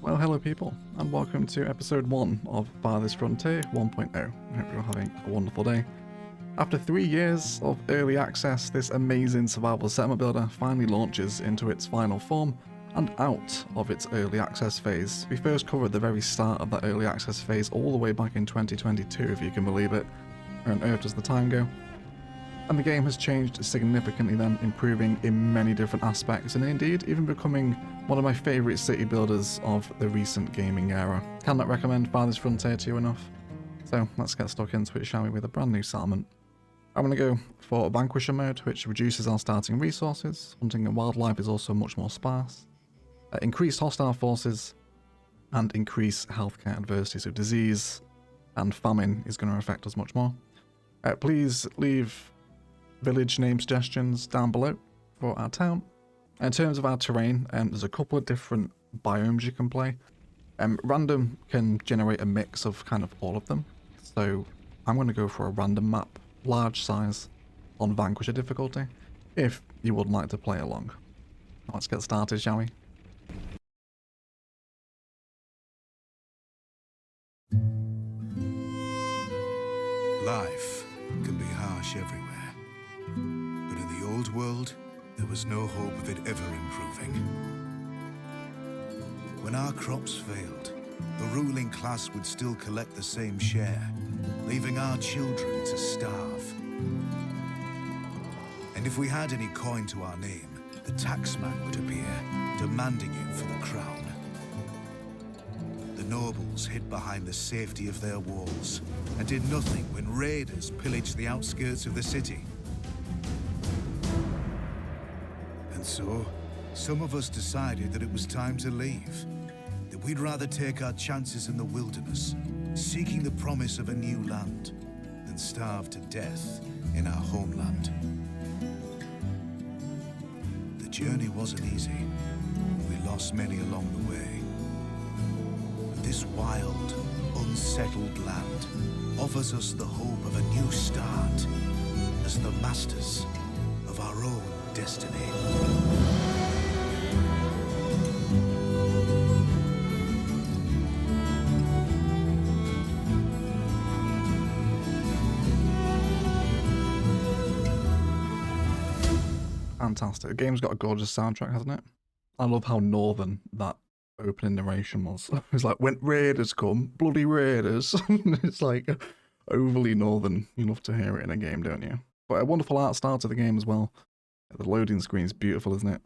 Well, hello people, and welcome to episode 1 of Farthest Frontier 1.0. I hope you're having a wonderful day. After 3 years of early access, this amazing survival settlement builder finally launches into its final form and out of its early access phase. We first covered the very start of that early access phase all the way back in 2022, if you can believe it. Where on earth does the time go? And the game has changed significantly then, improving in many different aspects, and indeed even becoming one of my favourite city builders of the recent gaming era. Cannot recommend Farthest Frontier to you enough. So let's get stuck into it, shall we, with a brand new settlement. I'm going to go for Vanquisher mode, which reduces our starting resources. Hunting and wildlife is also much more sparse. Increased hostile forces, and increase healthcare adversity, so disease and famine is going to affect us much more. Please leave village name suggestions down below for our town. In terms of our terrain, there's a couple of different biomes you can play. Random can generate a mix of kind of all of them. So I'm going to go for a random map, large size, on Vanquisher difficulty, if you would like to play along. Let's get started, shall we? Life can be harsh everywhere. But in the old world, there was no hope of it ever improving. When our crops failed, the ruling class would still collect the same share, leaving our children to starve. And if we had any coin to our name, the taxman would appear, demanding it for the crown. The nobles hid behind the safety of their walls and did nothing when raiders pillaged the outskirts of the city. And so, some of us decided that it was time to leave, that we'd rather take our chances in the wilderness, seeking the promise of a new land, than starve to death in our homeland. The journey wasn't easy. We lost many along the way. But this wild, unsettled land offers us the hope of a new start as the masters of our own destiny. Fantastic. The game's got a gorgeous soundtrack, hasn't it? I love how northern that opening narration was. It's like, when raiders come, bloody raiders. It's like overly northern. You love to hear it in a game, don't you? But a wonderful art style to the game as well. The loading screen is beautiful, isn't it?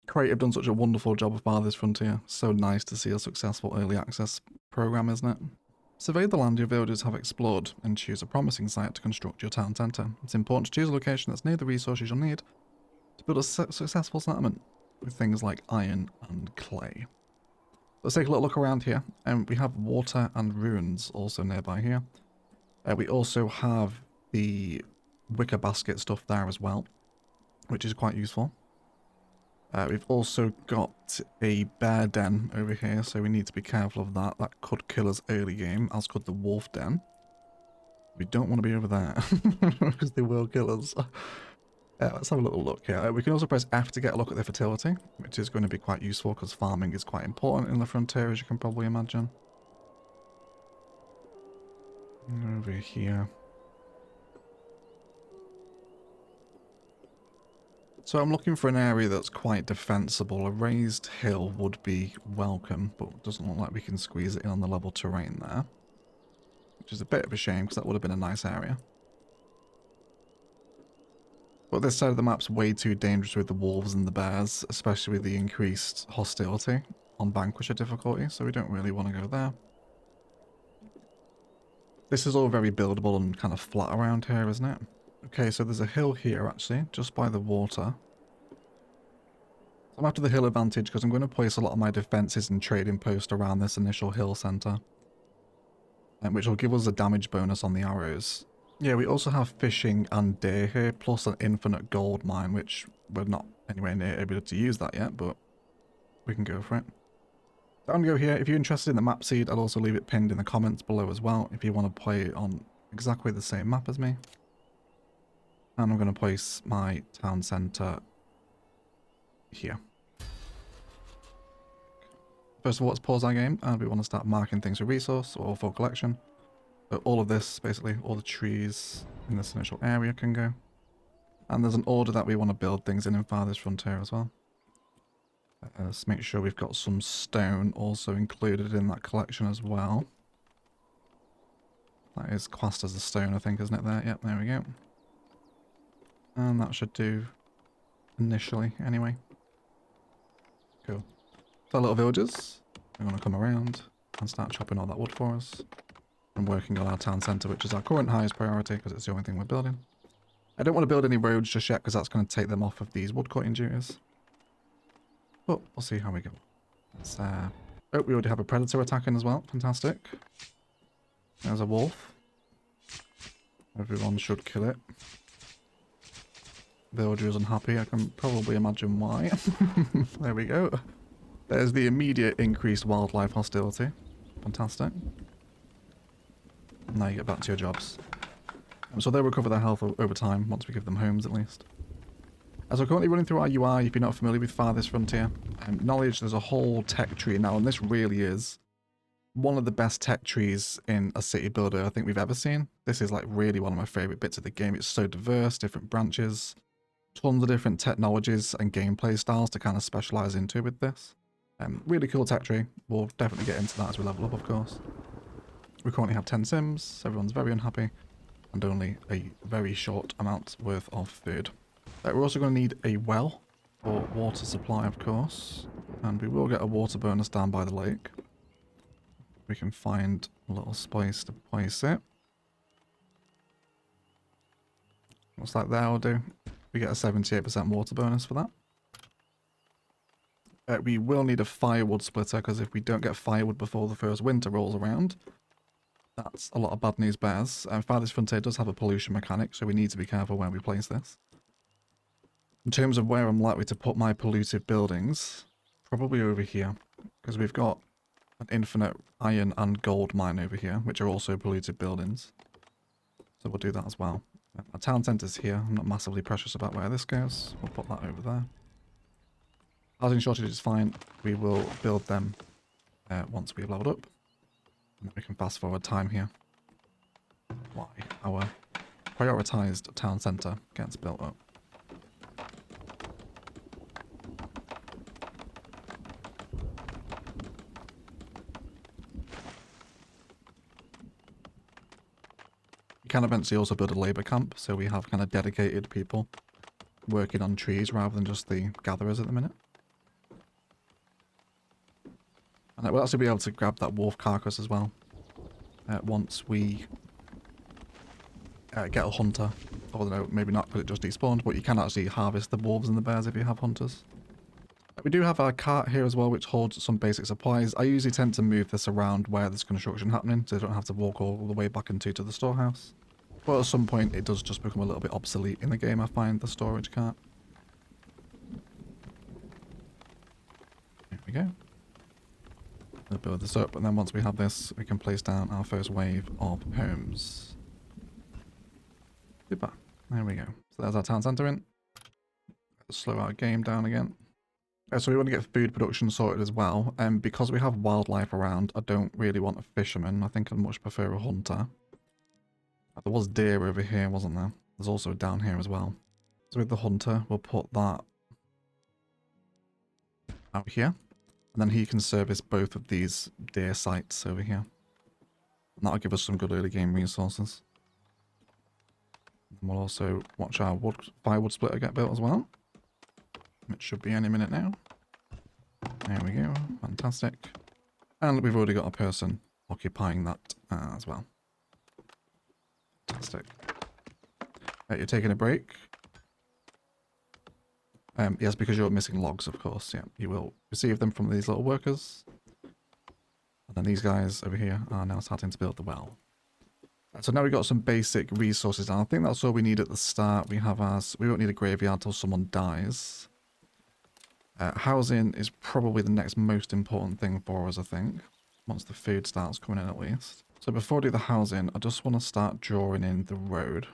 Creative done such a wonderful job of Farthest Frontier. So nice to see a successful early access program, isn't it? Survey the land your villagers have explored and choose a promising site to construct your town centre. It's important to choose a location that's near the resources you'll need to build a successful settlement with things like iron and clay. Let's take a little look around here. We have water and ruins also nearby here. We also have the wicker basket stuff there as well, which is quite useful. We've also got a bear den over here, so we need to be careful of that. That could kill us early game, as could the wolf den. We don't want to be over there, because they will kill us. Let's have a little look here. We can also press F to get a look at the fertility, which is going to be quite useful, because farming is quite important in the frontier, as you can probably imagine. Over here. So I'm looking for an area that's quite defensible. A raised hill would be welcome, but it doesn't look like we can squeeze it in on the level terrain there. Which is a bit of a shame, because that would have been a nice area. But this side of the map's way too dangerous with the wolves and the bears, especially with the increased hostility on Vanquisher difficulty, so we don't really want to go there. This is all very buildable and kind of flat around here, isn't it? Okay, so there's a hill here, actually, just by the water. I'm after the hill advantage because I'm going to place a lot of my defences and trading post around this initial hill centre, which will give us a damage bonus on the arrows. Yeah, we also have fishing and deer here, plus an infinite gold mine, which we're not anywhere near able to use that yet, but we can go for it. So I'm going to go here. If you're interested in the map seed, I'll also leave it pinned in the comments below as well, if you want to play on exactly the same map as me. And I'm going to place my town centre here. First of all, let's pause our game, and we want to start marking things for resource or for collection. So all of this, basically, all the trees in this initial area can go. And there's an order that we want to build things in Farthest Frontier as well. Let's make sure we've got some stone also included in that collection as well. That is classed as a stone, I think, isn't it there? Yep, there we go. And that should do initially, anyway. Cool. So our little villagers, we're going to come around and start chopping all that wood for us. And working on our town centre, which is our current highest priority, because it's the only thing we're building. I don't want to build any roads just yet, because that's going to take them off of these wood cutting duties. But we'll see how we go. Let's, oh, we already have a predator attacking as well. Fantastic. There's a wolf. Everyone should kill it. Villager is unhappy. I can probably imagine why. There we go. There's the immediate increased wildlife hostility. Fantastic. Now you get back to your jobs. So they'll recover their health over time, once we give them homes at least. As we're currently running through our UI, if you're not familiar with Farthest Frontier, knowledge, there's a whole tech tree now, and this really is one of the best tech trees in a city builder I think we've ever seen. This is like really one of my favourite bits of the game. It's so diverse, different branches, tons of different technologies and gameplay styles to kind of specialise into with this. Really cool tech tree. We'll definitely get into that as we level up, of course. We currently have 10 sims, everyone's very unhappy, and only a very short amount worth of food. We're also going to need a well for water supply, of course, and we will get a water bonus down by the lake. We can find a little space to place it. What's that there will do? We get a 78% water bonus for that. We will need a firewood splitter, because if we don't get firewood before the first winter rolls around, that's a lot of bad news bears. Farthest Frontier does have a pollution mechanic, so we need to be careful where we place this. In terms of where I'm likely to put my polluted buildings, probably over here, because we've got an infinite iron and gold mine over here, which are also polluted buildings. So we'll do that as well. Our town centre's here. I'm not massively precious about where this goes. We'll put that over there. Housing shortage is fine. We will build them once we've leveled up. And then we can fast forward time here. Why? Our prioritised town centre gets built up. You can eventually also build a labour camp, so we have kind of dedicated people working on trees rather than just the gatherers at the minute. And we'll actually be able to grab that wolf carcass as well once we get a hunter. Although maybe not, because it just despawned, but you can actually harvest the wolves and the bears if you have hunters. We do have our cart here as well, which holds some basic supplies. I usually tend to move this around where there's construction happening, so I don't have to walk all the way back into the storehouse. But at some point it does just become a little bit obsolete in the game, I find, the storage cart. There we go. We'll build this up, and then once we have this, we can place down our first wave of homes. Super. There we go. So there's our town centre in. Let's slow our game down again. So we want to get food production sorted as well. Because we have wildlife around, I don't really want a fisherman. I think I'd much prefer a hunter. There was deer over here, wasn't there? There's also down here as well. So with the hunter, we'll put that out here. And then he can service both of these deer sites over here. And that'll give us some good early game resources. And we'll also watch our firewood splitter get built as well. It should be any minute now. There we go. Fantastic. And we've already got a person occupying that as well. Fantastic. You're taking a break. Yes, because you're missing logs, of course. Yeah, you will receive them from these little workers. And then these guys over here are now starting to build the well. So now we've got some basic resources down. I think that's all we need at the start. We won't need a graveyard till someone dies. Housing is probably the next most important thing for us, I think. Once the food starts coming in at least. So before I do the housing, I just want to start drawing in the road.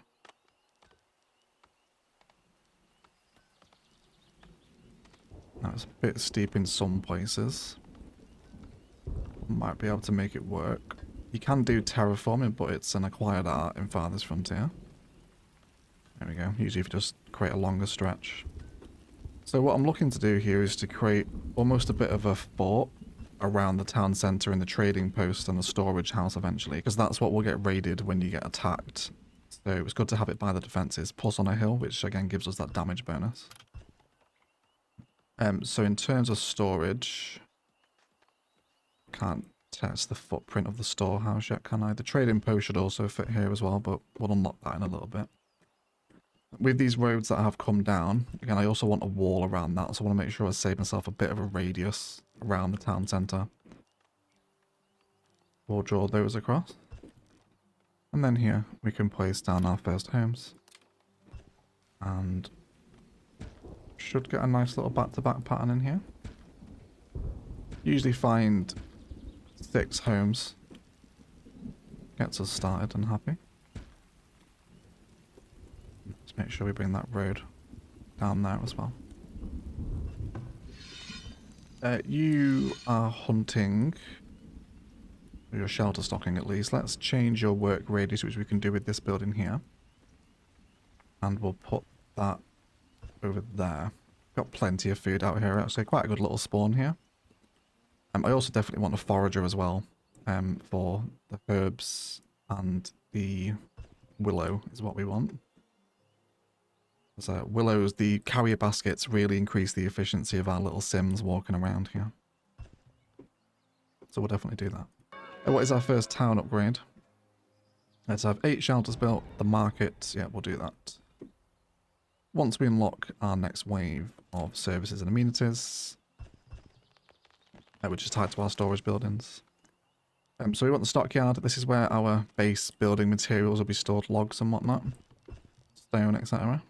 Now it's a bit steep in some places. Might be able to make it work. You can do terraforming, but it's an acquired art in Farthest Frontier. There we go. Usually if you just create a longer stretch. So what I'm looking to do here is to create almost a bit of a fort around the town centre and the trading post and the storage house eventually, because that's what will get raided when you get attacked. So it's good to have it by the defences, plus on a hill, which again gives us that damage bonus. So in terms of storage, can't test the footprint of the storehouse yet, can I? The trading post should also fit here as well, but we'll unlock that in a little bit. With these roads that have come down, again, I also want a wall around that, so I want to make sure I save myself a bit of a radius around the town centre. We'll draw those across. And then here, we can place down our first homes. And should get a nice little back-to-back pattern in here. Usually find 6 homes. Gets us started and happy. Let's make sure we bring that road down there as well. You are hunting. Or you're shelter stocking at least. Let's change your work radius, which we can do with this building here. And we'll put that over there. Got plenty of food out here actually. Quite a good little spawn here. I also definitely want a forager as well. For the herbs and the willow is what we want. So willows, the carrier baskets really increase the efficiency of our little sims walking around here. So we'll definitely do that. What is our first town upgrade? Let's have 8 shelters built. The market, yeah, we'll do that. Once we unlock our next wave of services and amenities, which is tied to our storage buildings. So we want the stockyard. This is where our base building materials will be stored, logs and whatnot, stone, etc.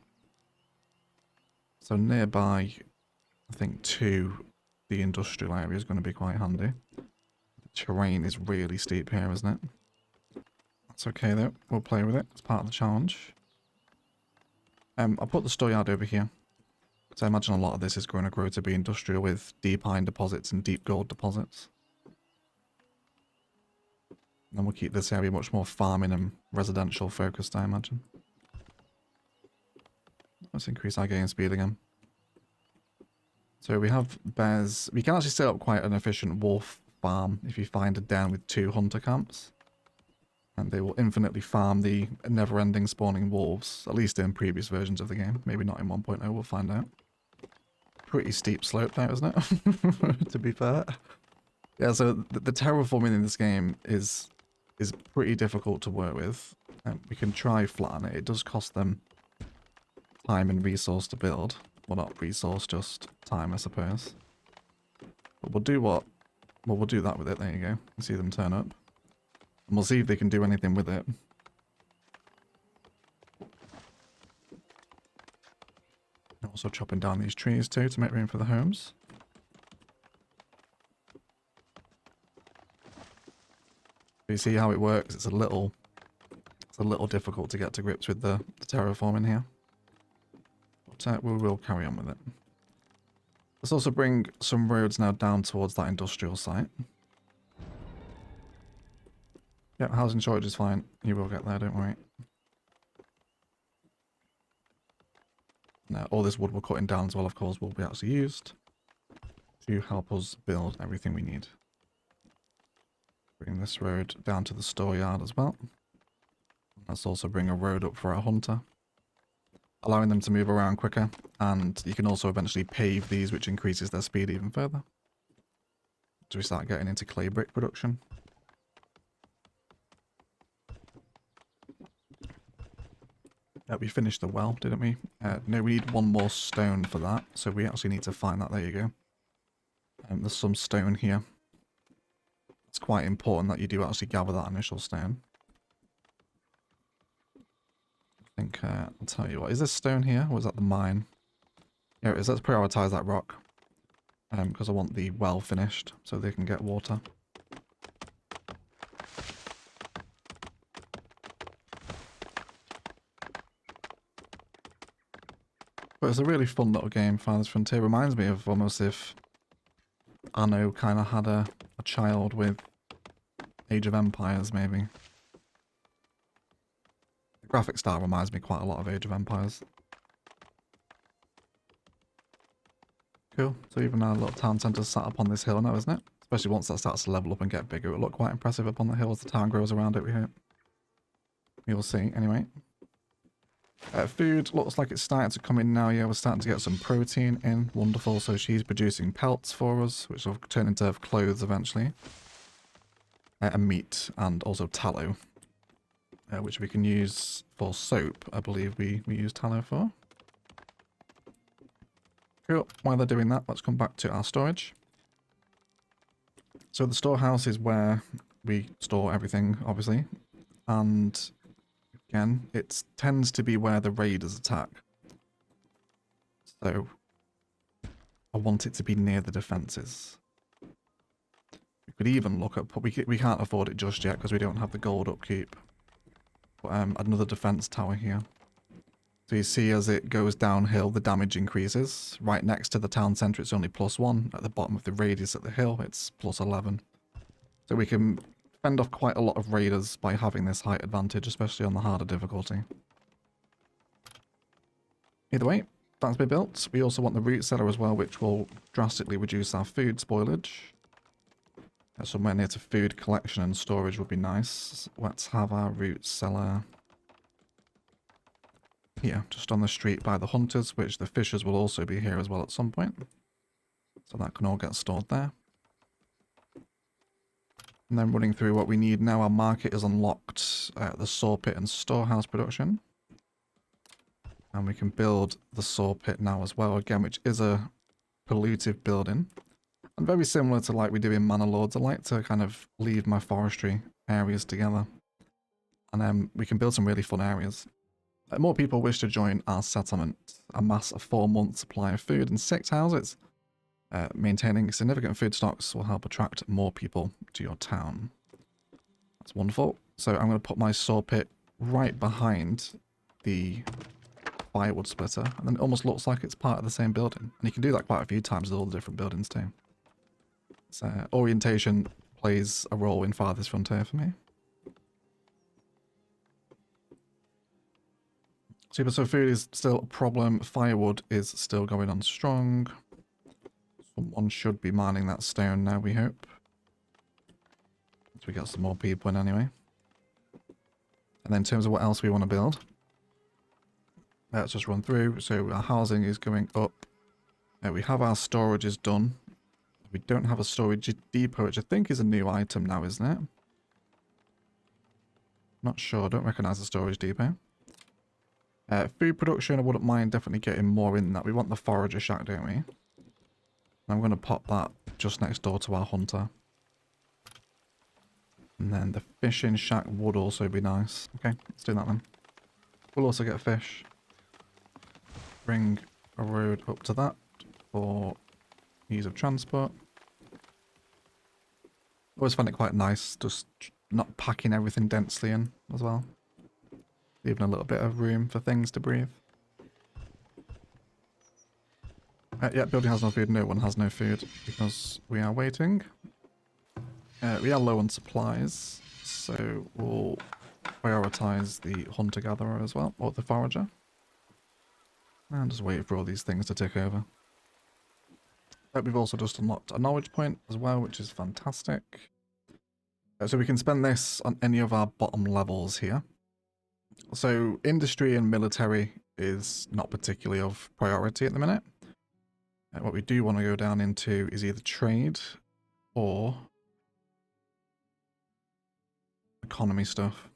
So nearby, I think to the industrial area is going to be quite handy. The terrain is really steep here, isn't it? That's okay though. We'll play with it. It's part of the challenge. I'll put the storeyard over here. So I imagine a lot of this is going to grow to be industrial with deep iron deposits and deep gold deposits. And we'll keep this area much more farming and residential focused, I imagine. Let's increase our game speed again. So we have bears. We can actually set up quite an efficient wolf farm if you find a den with 2 hunter camps. And they will infinitely farm the never-ending spawning wolves, at least in previous versions of the game. Maybe not in 1.0, we'll find out. Pretty steep slope there, isn't it? To be fair. Yeah, so the terraforming in this game is pretty difficult to work with. We can try flatten it. It does cost them time and resource to build. Well, not resource, just time, I suppose. But we'll do what? Well, we'll do that with it. There you go. You can see them turn up. And we'll see if they can do anything with it. Also chopping down these trees too to make room for the homes. You see how it works? It's a little difficult to get to grips with the terraforming here. But we will carry on with it. Let's also bring some roads now down towards that industrial site. Yeah, housing shortage is fine. You will get there, don't worry. Now, all this wood we're cutting down as well, of course, will be actually used to help us build everything we need. Bring this road down to the storeyard as well. Let's also bring a road up for our hunter, allowing them to move around quicker, and you can also eventually pave these, which increases their speed even further. So we start getting into clay brick production. We finished the well, didn't we? No, we need 1 more stone for that, so we actually need to find that. There you go. There's some stone here. It's quite important that you do actually gather that initial stone. I think, I'll tell you what, is this stone here, or is that the mine? Here it is. Let's prioritise that rock, because I want the well finished, so they can get water. But it's a really fun little game, Farthest Frontier. Reminds me of almost if Anno kind of had a a child with Age of Empires, maybe. The graphic style reminds me quite a lot of Age of Empires. Cool. So even our little town centre's sat up on this hill now, isn't it? Especially once that starts to level up and get bigger, it'll look quite impressive up on the hill as the town grows around it, we hope. We will see, anyway. Food looks like it's starting to come in now. Yeah, we're starting to get some protein in. Wonderful. So she's producing pelts for us, which will turn into clothes eventually. And meat, and also tallow, which we can use for soap. I believe we use tallow for. Cool. While they're doing that, let's come back to our storage. So the storehouse is where we store everything, obviously. And again, it tends to be where the raiders attack. So I want it to be near the defenses. We could even look at... We can't afford it just yet because we don't have the gold upkeep. But another defense tower here. So you see as it goes downhill, the damage increases. Right next to the town centre, it's only +1. At the bottom of the radius at the hill, it's +11. So we can fend off quite a lot of raiders by having this height advantage, especially on the harder difficulty. Either way, that's been built. We also want the root cellar as well, which will drastically reduce our food spoilage. Somewhere near to food collection and storage would be nice. Let's have our root cellar here, just on the street by the hunters, which the fishers will also be here as well at some point. So that can all get stored there. And then running through what we need now, our market is unlocked, the saw pit and storehouse production. And we can build the saw pit now as well, again, which is a pollutive building. And very similar to like we do in Manor Lords, I like to kind of leave my forestry areas together. And then we can build some really fun areas. More people wish to join our settlement. Amass a 4-month supply of food and 6 houses. Maintaining significant food stocks will help attract more people to your town. That's wonderful. So I'm going to put my saw pit right behind the firewood splitter. And then it almost looks like it's part of the same building. And you can do that quite a few times with all the different buildings too. So orientation plays a role in Farthest Frontier for me. Super, so food is still a problem. Firewood is still going on strong. Someone should be mining that stone now, we hope. So we got some more people in anyway. And then in terms of what else we want to build, let's just run through. So our housing is going up. We have our storages done. We don't have a storage depot, which I think is a new item now, isn't it? Not sure. Don't recognize the storage depot. Food production, I wouldn't mind definitely getting more in that. We want the forager shack, don't we? I'm going to pop that just next door to our hunter. And then the fishing shack would also be nice. Okay, let's do that then. We'll also get a fish. Bring a road up to that for ease of transport. Always find it quite nice just not packing everything densely in as well. Leaving a little bit of room for things to breathe. Yeah, building has no food. No one has no food because we are waiting. We are low on supplies, so we'll prioritize the hunter-gatherer as well, or the forager. And just wait for all these things to tick over. We've also just unlocked a knowledge point as well, which is fantastic. So we can spend this on any of our bottom levels here. So industry and military is not particularly of priority at the minute. What we do want to go down into is either trade or economy stuff.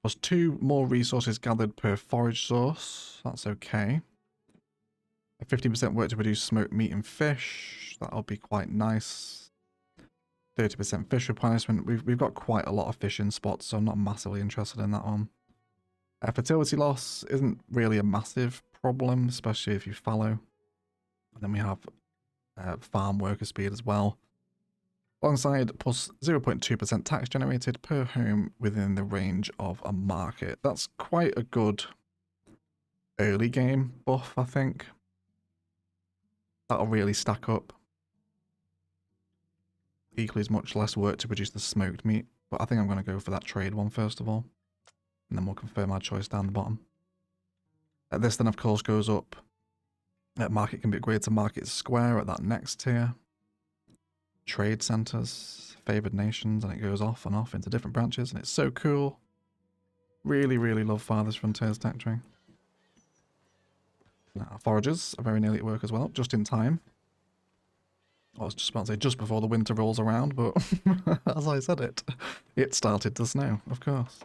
Plus 2 more resources gathered per forage source. That's okay. 15% work to produce smoked meat and fish. That'll be quite nice. 30% fish replenishment. We've got quite a lot of fishing spots, so I'm not massively interested in that one. Fertility loss isn't really a massive problem, especially if you fallow. And then we have farm worker speed as well. Alongside plus 0.2% tax generated per home within the range of a market. That's quite a good early game buff, I think. That'll really stack up. equally as much less work to produce the smoked meat. But I think I'm going to go for that trade one first of all. And then we'll confirm our choice down the bottom. This then of course goes up. Market can be upgraded to Market Square at that next tier. Trade centers, favored nations, and it goes off and off into different branches, and it's so cool. Really, really love Farthest Frontier's tech tree. Now, foragers are very nearly at work as well, just in time. I was just about to say just before the winter rolls around, but as I said it started to snow, of course.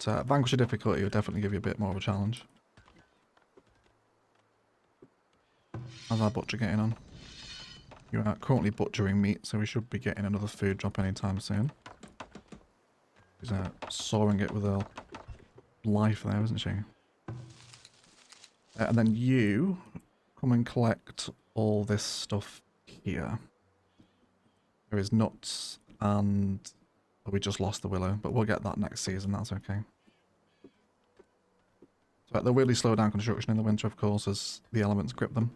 But, Vanquisher difficulty would definitely give you a bit more of a challenge. How's our butcher getting on? You are currently butchering meat, so we should be getting another food drop anytime soon. She's sawing it with her life there, isn't she? And then you come and collect all this stuff here. There is nuts and... oh, we just lost the willow, but we'll get that next season, that's okay. So they'll really slow down construction in the winter, of course, as the elements grip them.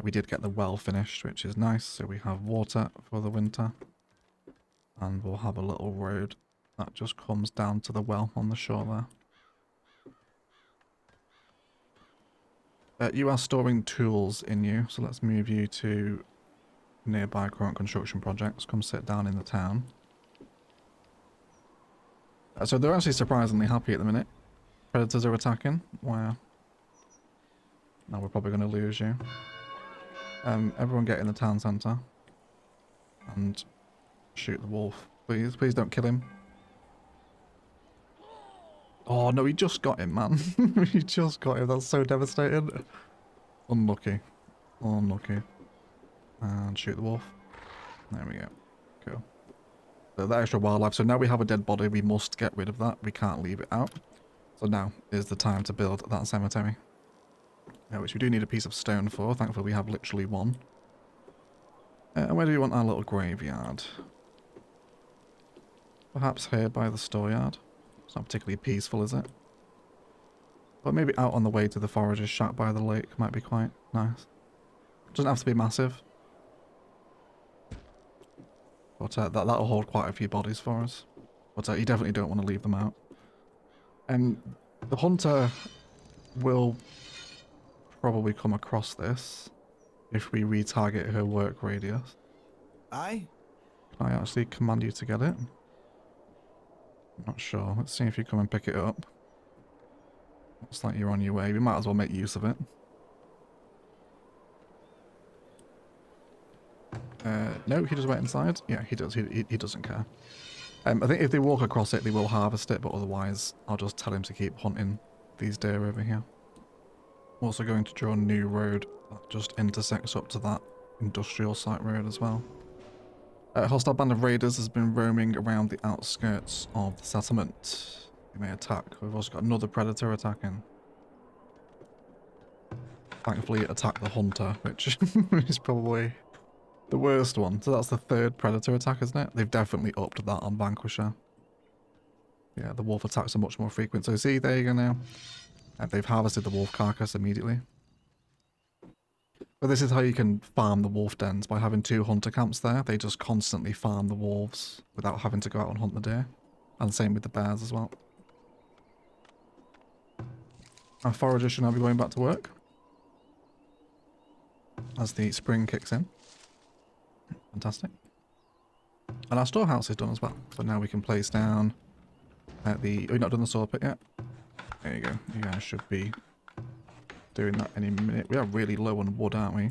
We did get the well finished, which is nice, so we have water for the winter. And we'll have a little road that just comes down to the well on the shore there. You are storing tools in you, so let's move you to nearby current construction projects. Come sit down in the town. So they're actually surprisingly happy at the minute. Predators are attacking. Wow. Now we're probably going to lose you. Everyone get in the town centre. And shoot the wolf. Please, please don't kill him. Oh no, he just got him, man. He just got him. That's so devastating. Unlucky. Unlucky. And shoot the wolf. There we go. Cool. So that extra wildlife. So now we have a dead body. We must get rid of that. We can't leave it out. So now is the time to build that cemetery. Which we do need a piece of stone for. Thankfully we have literally one. And where do we want our little graveyard? Perhaps here by the storeyard. It's not particularly peaceful, is it? But maybe out on the way to the forager's shack by the lake might be quite nice. Doesn't have to be massive. But that'll hold quite a few bodies for us. But you definitely don't want to leave them out. And the hunter will probably come across this if we retarget her work radius. Aye? Can I actually command you to get it? I'm not sure. Let's see if you come and pick it up. Looks like you're on your way. We might as well make use of it. No, he just went inside. Yeah, he does. He doesn't care. I think if they walk across it, they will harvest it, but otherwise, I'll just tell him to keep hunting these deer over here. I'm also going to draw a new road that just intersects up to that industrial site road as well. A hostile band of raiders has been roaming around the outskirts of the settlement. They may attack. We've also got another predator attacking. Thankfully, attack the hunter, which is probably the worst one. So that's the third predator attack, isn't it? They've definitely upped that on Vanquisher. Yeah, the wolf attacks are much more frequent. So see, there you go now. They've harvested the wolf carcass immediately. But this is how you can farm the wolf dens, by having 2 hunter camps there. They just constantly farm the wolves without having to go out and hunt the deer. And same with the bears as well. Our forager should now be going back to work as the spring kicks in. Fantastic. And our storehouse is done as well. So now we can place down the... oh, we've not done the saw pit yet. There you go. You guys should be doing that any minute. We are really low on wood, aren't we?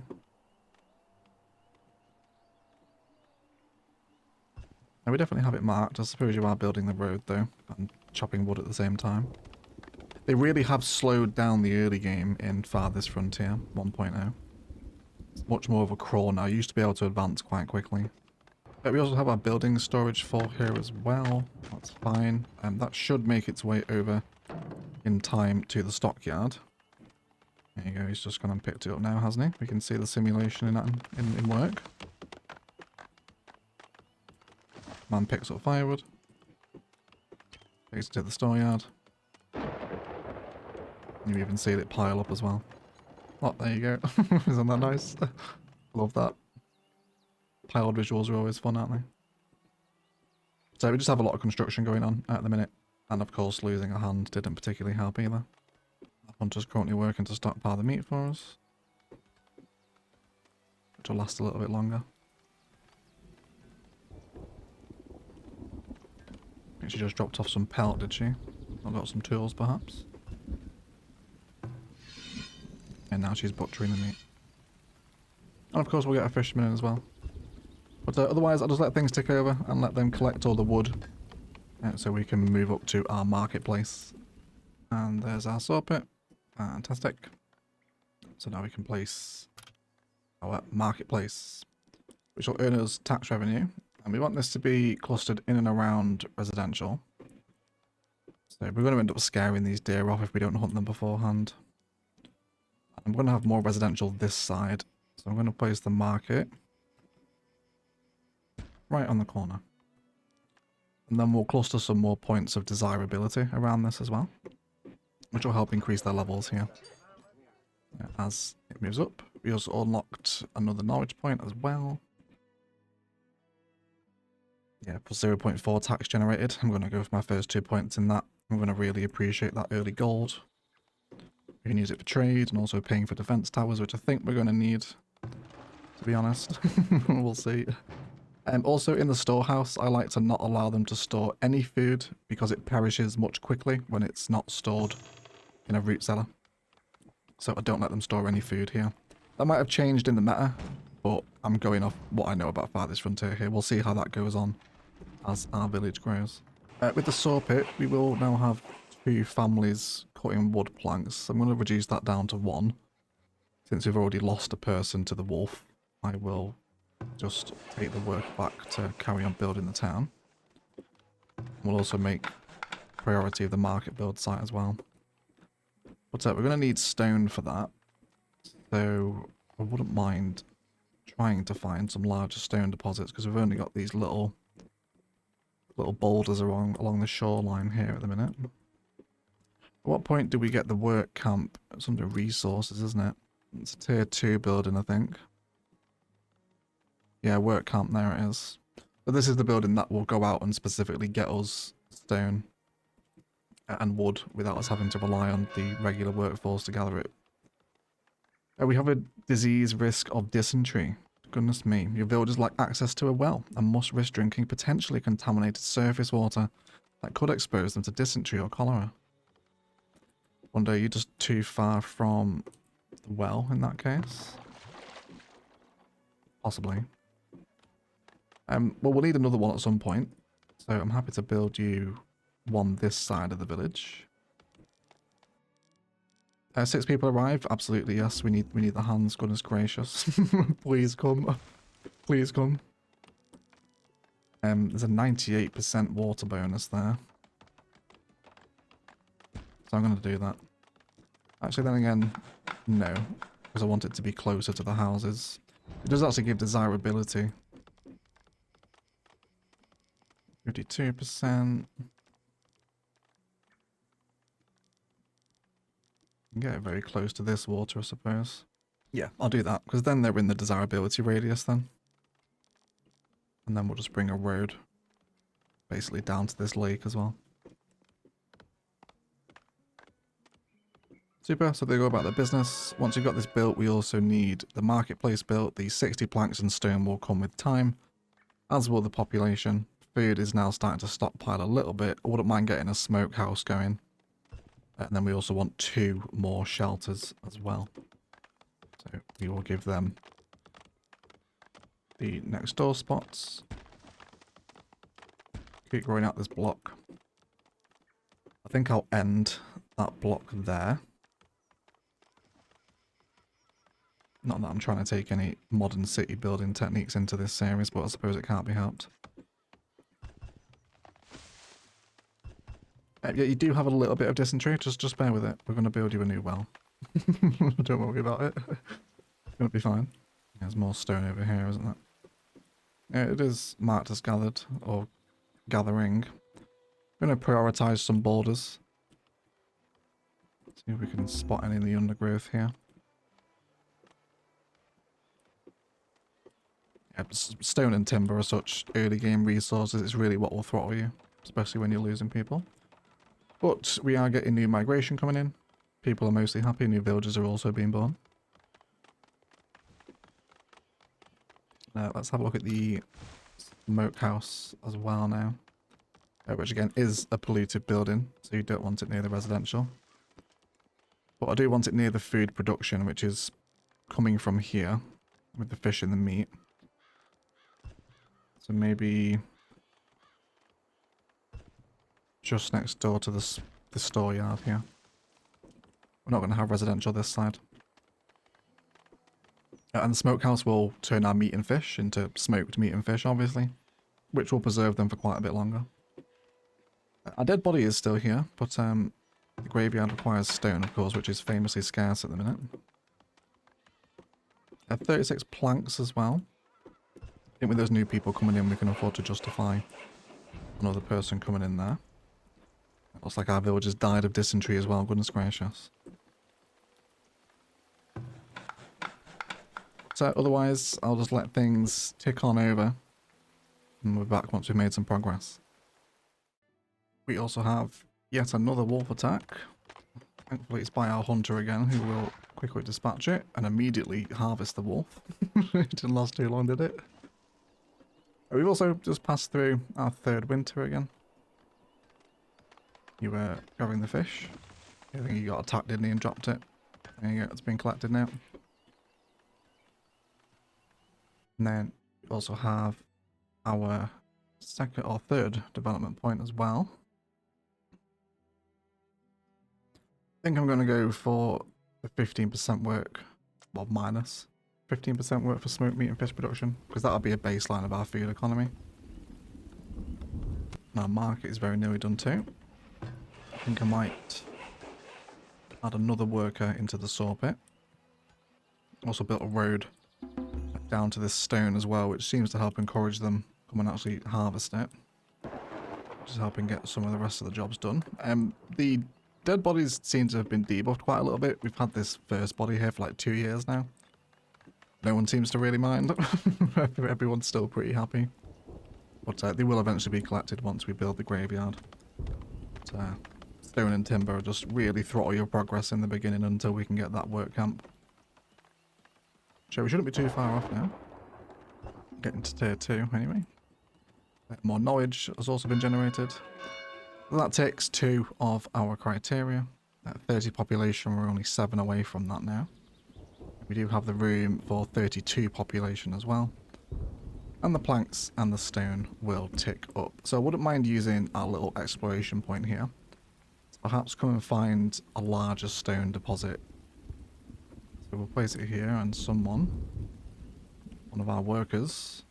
And we definitely have it marked. I suppose you are building the road though, and chopping wood at the same time. They really have slowed down the early game in Farthest Frontier 1.0. It's much more of a crawl now. You used to be able to advance quite quickly. But we also have our building storage full here as well. That's fine. And that should make its way over in time to the stockyard. There you go, he's just gone and picked it up now, hasn't he? We can see the simulation in work. Man picks up firewood. Takes it to the storeyard. And you even see it pile up as well. Oh, there you go. Isn't that nice? Love that. Piled visuals are always fun, aren't they? So we just have a lot of construction going on at the minute. And of course, losing a hand didn't particularly help either. Hunter's currently working to stockpile the meat for us, which will last a little bit longer. I think she just dropped off some pelt, did she? I've got some tools, perhaps. And now she's butchering the meat. And of course we'll get a fisherman in as well. But otherwise I'll just let things tick over and let them collect all the wood. So we can move up to our marketplace. And there's our saw pit. Fantastic. So now we can place our marketplace, which will earn us tax revenue. And we want this to be clustered in and around residential. So we're going to end up scaring these deer off if we don't hunt them beforehand. I'm going to have more residential this side. So I'm going to place the market right on the corner. And then we'll cluster some more points of desirability around this as well, which will help increase their levels here. As it moves up, we also unlocked another knowledge point as well. Yeah, plus 0.4 tax generated. I'm going to go for my first 2 points in that. I'm going to really appreciate that early gold. We can use it for trade and also paying for defense towers, which I think we're going to need, to be honest. We'll see. Also in the storehouse, I like to not allow them to store any food because it perishes much quickly when it's not stored in a root cellar. So I don't let them store any food here. That might have changed in the meta, but I'm going off what I know about Farthest Frontier here. We'll see how that goes on as our village grows. With the saw pit, we will now have 2 families cutting wood planks. I'm going to reduce that down to 1. Since we've already lost a person to the wolf, I will just take the work back to carry on building the town. We'll also make priority of the market build site as well. But we're going to need stone for that. So I wouldn't mind trying to find some larger stone deposits because we've only got these little boulders along the shoreline here at the minute. At what point do we get the work camp? It's under resources, isn't it? It's a tier 2 building, I think. Yeah, work camp, there it is. But this is the building that will go out and specifically get us stone and wood without us having to rely on the regular workforce to gather it. We have a disease risk of dysentery. Goodness me. Your villagers lack access to a well and must risk drinking potentially contaminated surface water that could expose them to dysentery or cholera. Wonder, are you just too far from the well in that case? Possibly. Well, we'll need another one at some point. So I'm happy to build you one this side of the village. 6 people arrive? Absolutely, yes. We need the hands, goodness gracious. Please come. Please come. There's a 98% water bonus there. So I'm going to do that. Actually, then again, no. Because I want it to be closer to the houses. It does actually give desirability. 52%. Get it very close to this water, I suppose. Yeah, I'll do that, because then they're in the desirability radius then. And then we'll just bring a road basically down to this lake as well. Super, so they go about their business. Once you've got this built, we also need the marketplace built. The 60 planks and stone will come with time, as will the population. Food is now starting to stockpile a little bit. I wouldn't mind getting a smokehouse going. And then we also want 2 more shelters as well. So we will give them the next door spots. Keep growing out this block. I think I'll end that block there. Not that I'm trying to take any modern city building techniques into this series, but I suppose it can't be helped. Yeah, you do have a little bit of dysentery, just bear with it. We're going to build you a new well. Don't worry about it. It's going to be fine. There's more stone over here, isn't there? Yeah, it is marked as gathered, or gathering. I'm going to prioritise some borders. See if we can spot any of the undergrowth here. Stone and timber are such early game resources, it's really what will throttle you, especially when you're losing people. But we are getting new migration coming in. People are mostly happy, new villages are also being born. Let's have a look at the smokehouse as well now. Which again is a polluted building, so you don't want it near the residential. But I do want it near the food production, which is coming from here, with the fish and the meat. So maybe just next door to the store yard here. We're not going to have residential this side. And the smokehouse will turn our meat and fish into smoked meat and fish, obviously, which will preserve them for quite a bit longer. Our dead body is still here, but the graveyard requires stone, of course, which is famously scarce at the minute. 36 planks as well. I think with those new people coming in, we can afford to justify another person coming in there. It looks like our villagers died of dysentery as well, goodness gracious. So otherwise, I'll just let things tick on over. And we're back once we've made some progress. We also have yet another wolf attack. Thankfully it's by our hunter again, who will quickly dispatch it and immediately harvest the wolf. It didn't last too long, did it? We've also just passed through our third winter again. You were grabbing the fish. I think he got attacked, didn't he, and dropped it. There you go, it's been collected now. And then we also have our second or third development point as well. I think I'm going to go for the 15% work, well, minus 15% work for smoked meat and fish production, because that'll be a baseline of our food economy. And our market is very nearly done too. I think I might add another worker into the saw pit. Also built a road down to this stone as well, which seems to help encourage them come and actually harvest it. Which is helping get some of the rest of the jobs done. The dead bodies seem to have been debuffed quite a little bit. We've had this first body here for like 2 years now. No one seems to really mind. Everyone's still pretty happy. But they will eventually be collected once we build the graveyard. But, stone and timber just really throttle your progress in the beginning until we can get that work camp. So we shouldn't be too far off now. Getting to tier 2 anyway. More knowledge has also been generated. That takes 2 of our criteria. 30 population, we're only 7 away from that now. We do have the room for 32 population as well. And the planks and the stone will tick up. So I wouldn't mind using our little exploration point here. Perhaps come and find a larger stone deposit. So we'll place it here, and one of our workers,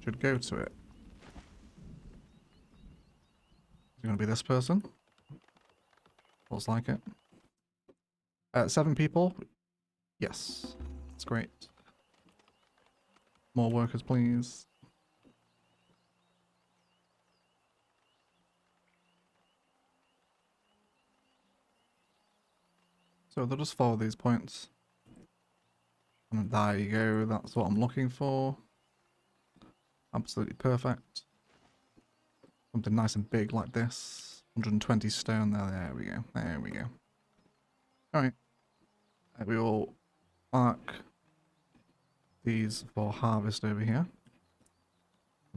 should go to it. Is it going to be this person? Looks like it. 7 people. Yes, that's great. More workers, please. So they'll just follow these points. And there you go, that's what I'm looking for. Absolutely perfect. Something nice and big like this. 120 stone there, there we go, there we go. Alright. We will mark these for harvest over here.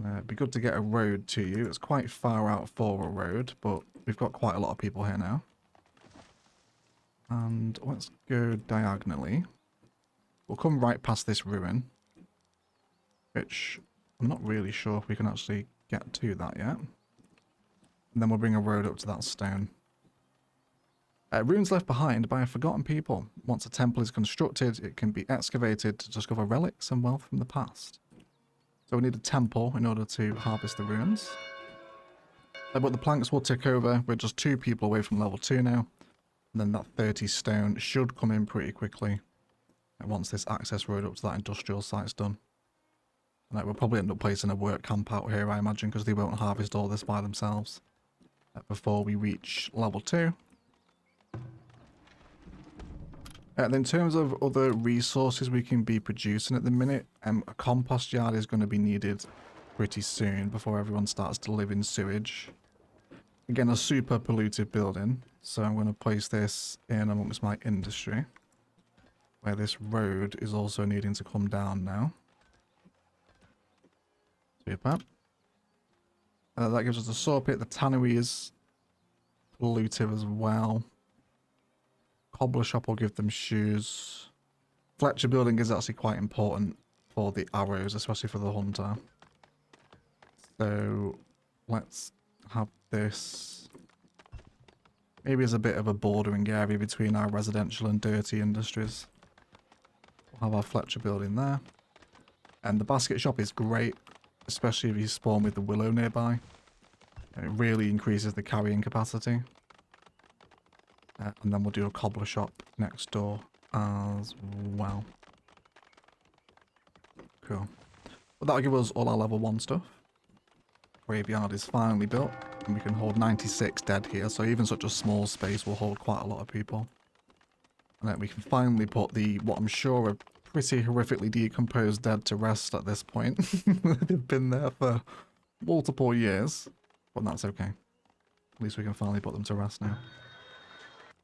It'd be good to get a road to you. It's quite far out for a road, but we've got quite a lot of people here now. And let's go diagonally. We'll come right past this ruin, which I'm not really sure if we can actually get to that yet. And then we'll bring a road up to that stone. Ruins left behind by a forgotten people. Once a temple is constructed, it can be excavated to discover relics and wealth from the past. So we need a temple in order to harvest the ruins. But the planks will tick over. We're just 2 people away from level 2 now. And then that 30 stone should come in pretty quickly. Once this access road up to that industrial site's done. And we'll probably end up placing a work camp out here, I imagine, because they won't harvest all this by themselves. Before we reach level 2. And in terms of other resources we can be producing at the minute, a compost yard is going to be needed pretty soon before everyone starts to live in sewage. Again, a super polluted building, so I'm going to place this in amongst my industry, where this road is also needing to come down now. Super. That gives us a saw pit. The tannery is polluted as well. Cobbler shop will give them shoes. Fletcher building is actually quite important for the arrows, especially for the hunter. So let's have this maybe as a bit of a bordering area between our residential and dirty industries. We'll have our Fletcher building there. And the basket shop is great, especially if you spawn with the willow nearby. It really increases the carrying capacity. And then we'll do a cobbler shop next door as well. Cool. But that'll give us all our level 1 stuff. Graveyard is finally built, and we can hold 96 dead here, so even such a small space will hold quite a lot of people. And then we can finally put the, what I'm sure are pretty horrifically decomposed dead to rest at this point. They've been there for multiple years, but that's okay. At least we can finally put them to rest now.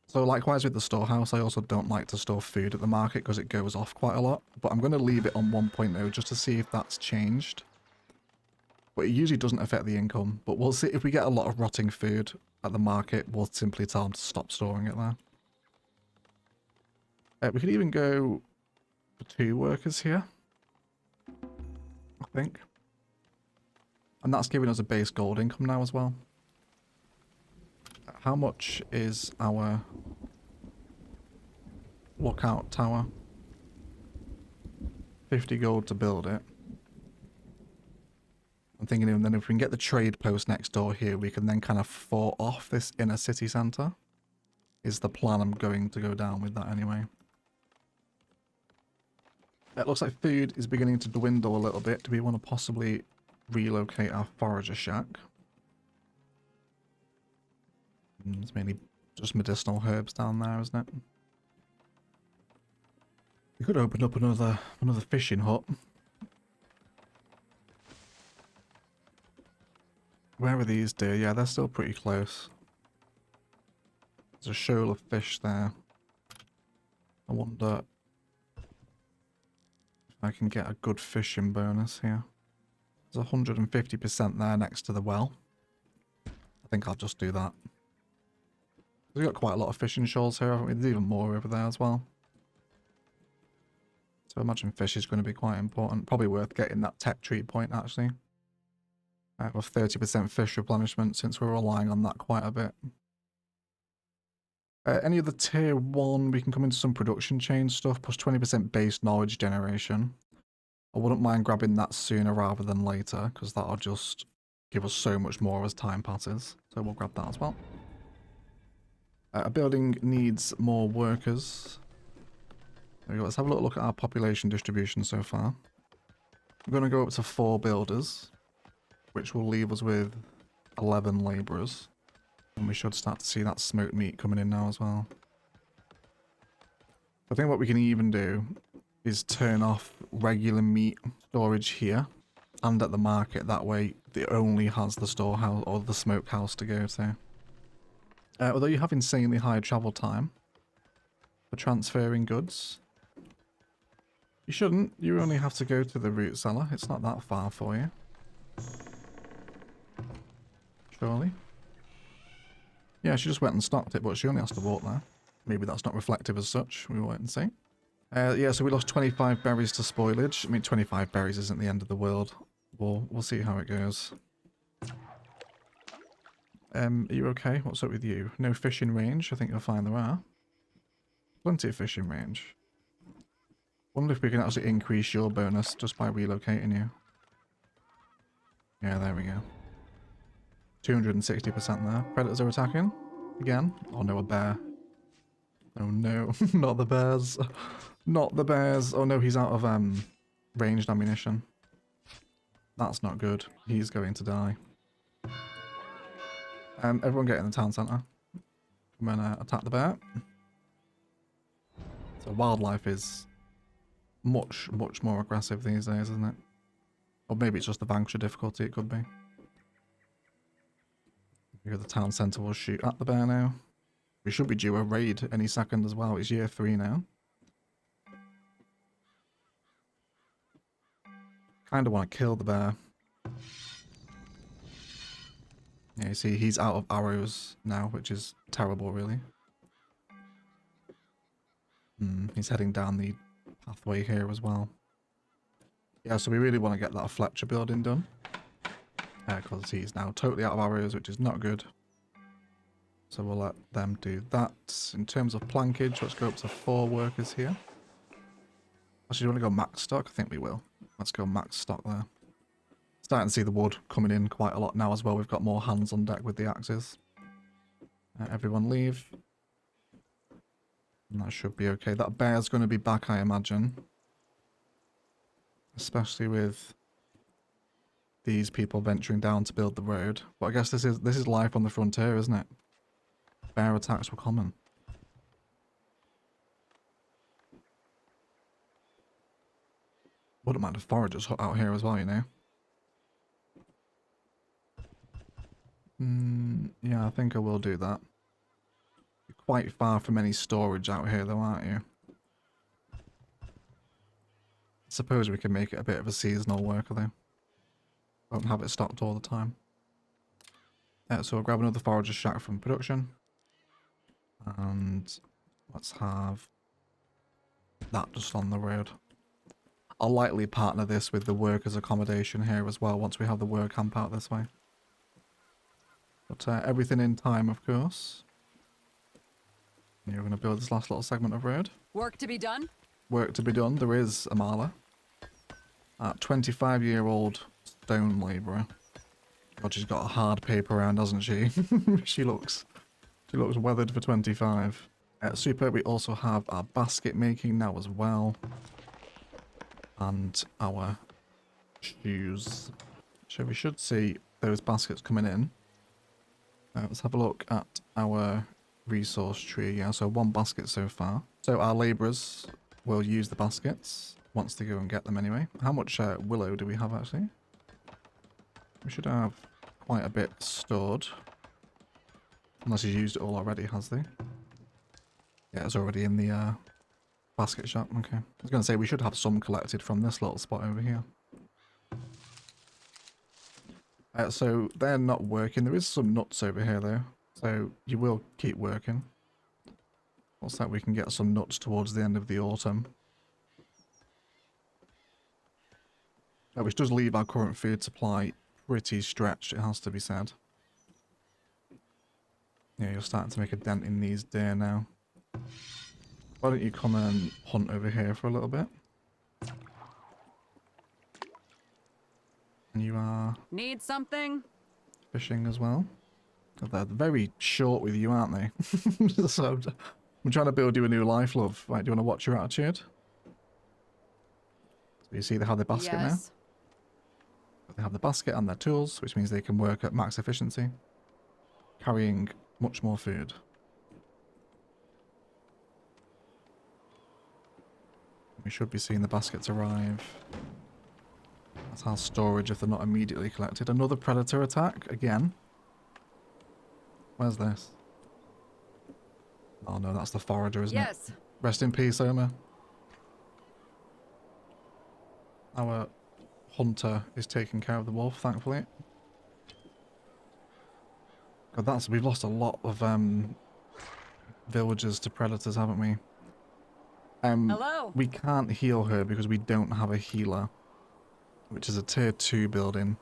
So likewise with the storehouse, I also don't like to store food at the market because it goes off quite a lot. But I'm going to leave it on 1.0 just to see if that's changed. But it usually doesn't affect the income. But we'll see if we get a lot of rotting food at the market, we'll simply tell them to stop storing it there. We could even go for 2 workers here, I think. And that's giving us a base gold income now as well. How much is our lookout tower? 50 gold to build it. I'm thinking even then if we can get the trade post next door here, we can then kind of fort off this inner city centre. Is the plan I'm going to go down with that anyway. It looks like food is beginning to dwindle a little bit. Do we want to possibly relocate our forager shack? It's mainly just medicinal herbs down there, isn't it? We could open up another fishing hut. Where are these deer? Yeah, they're still pretty close. There's a shoal of fish there. I wonder if I can get a good fishing bonus here. There's 150% there next to the well. I think I'll just do that. We've got quite a lot of fishing shoals here, haven't we? There's even more over there as well. So I imagine fish is going to be quite important. Probably worth getting that tech tree point, actually. With 30% fish replenishment, since we're relying on that quite a bit. Any of the tier 1, we can come into some production chain stuff, plus 20% base knowledge generation. I wouldn't mind grabbing that sooner rather than later, because that'll just give us so much more as time passes. So we'll grab that as well. A building needs more workers. There we go. Let's have a little look at our population distribution so far. We're going to go up to 4 builders, which will leave us with 11 labourers. And we should start to see that smoked meat coming in now as well. I think what we can even do is turn off regular meat storage here and at the market. That way it only has the storehouse or the smokehouse to go to. Although you have insanely high travel time for transferring goods. You shouldn't. You only have to go to the root cellar. It's not that far for you. Surely. Yeah, she just went and stocked it, but she only has to walk there. Maybe that's not reflective as such. We'll wait and see. Yeah, so we lost 25 berries to spoilage. I mean, 25 berries isn't the end of the world. We'll see how it goes. Are you okay? What's up with you? No fishing range? I think you'll find there are. Plenty of fishing range. Wonder if we can actually increase your bonus just by relocating you. Yeah, there we go. 260% there. Predators are attacking. Again. Oh no, a bear. Oh no, not the bears. Not the bears. Oh no, he's out of ranged ammunition. That's not good. He's going to die. Everyone get in the town centre. I'm gonna attack the bear. So wildlife is much, much more aggressive these days, isn't it? Or maybe it's just the Vanquisher difficulty, it could be. Because the town centre will shoot at the bear now. We should be due a raid any second as well. It's year 3 now. Kind of want to kill the bear. Yeah, you see, he's out of arrows now, which is terrible, really. He's heading down the pathway here as well. Yeah, so we really want to get that Fletcher building done. Because he's now totally out of arrows, which is not good. So we'll let them do that. In terms of plankage, let's go up to 4 workers here. Actually, do you want to go max stock? I think we will. Let's go max stock there. Starting to see the wood coming in quite a lot now as well. We've got more hands on deck with the axes. Everyone leave. And that should be okay. That bear's going to be back, I imagine. Especially with these people venturing down to build the road. But I guess this is life on the frontier, isn't it? Bear attacks were common. Wouldn't mind a forager's hut out here as well, you know. Yeah, I think I will do that. You're quite far from any storage out here though, aren't you? Suppose we can make it a bit of a seasonal worker though. Won't have it stocked all the time. So we'll grab another forager shack from production. And let's have that just on the road. I'll likely partner this with the workers' accommodation here as well once we have the work camp out this way. But everything in time, of course. You're going to build this last little segment of road. Work to be done? Work to be done. There is Amala. 25-year-old stone labourer. God, she's got a hard paper around, hasn't she? She looks weathered for 25. Superb. We also have our basket making now as well. And our shoes. So we should see those baskets coming in. Let's have a look at our resource tree. Yeah, so 1 basket so far. So our labourers will use the baskets once they go and get them anyway. How much willow do we have actually? We should have quite a bit stored. Unless he's used it all already, has he? Yeah, it's already in the basket shop. Okay. I was going to say we should have some collected from this little spot over here. So they're not working. There is some nuts over here though. So you will keep working. What's that? We can get some nuts towards the end of the autumn. Which does leave our current food supply pretty stretched, it has to be said. Yeah, you're starting to make a dent in these deer now. Why don't you come and hunt over here for a little bit? And you are... Need something? Fishing as well. They're very short with you, aren't they? So I'm trying to build you a new life, love. Right, do you want to watch your attitude? So you see they have the basket now? They have the basket and their tools, which means they can work at max efficiency, carrying much more food. We should be seeing the baskets arrive. That's our storage if they're not immediately collected. Another predator attack, again. Where's this? Oh no, that's the forager, isn't it? Rest in peace, Oma. Our hunter is taking care of the wolf, thankfully. God, we've lost a lot of villagers to predators, haven't we? Hello. We can't heal her because we don't have a healer, which is a tier 2 building.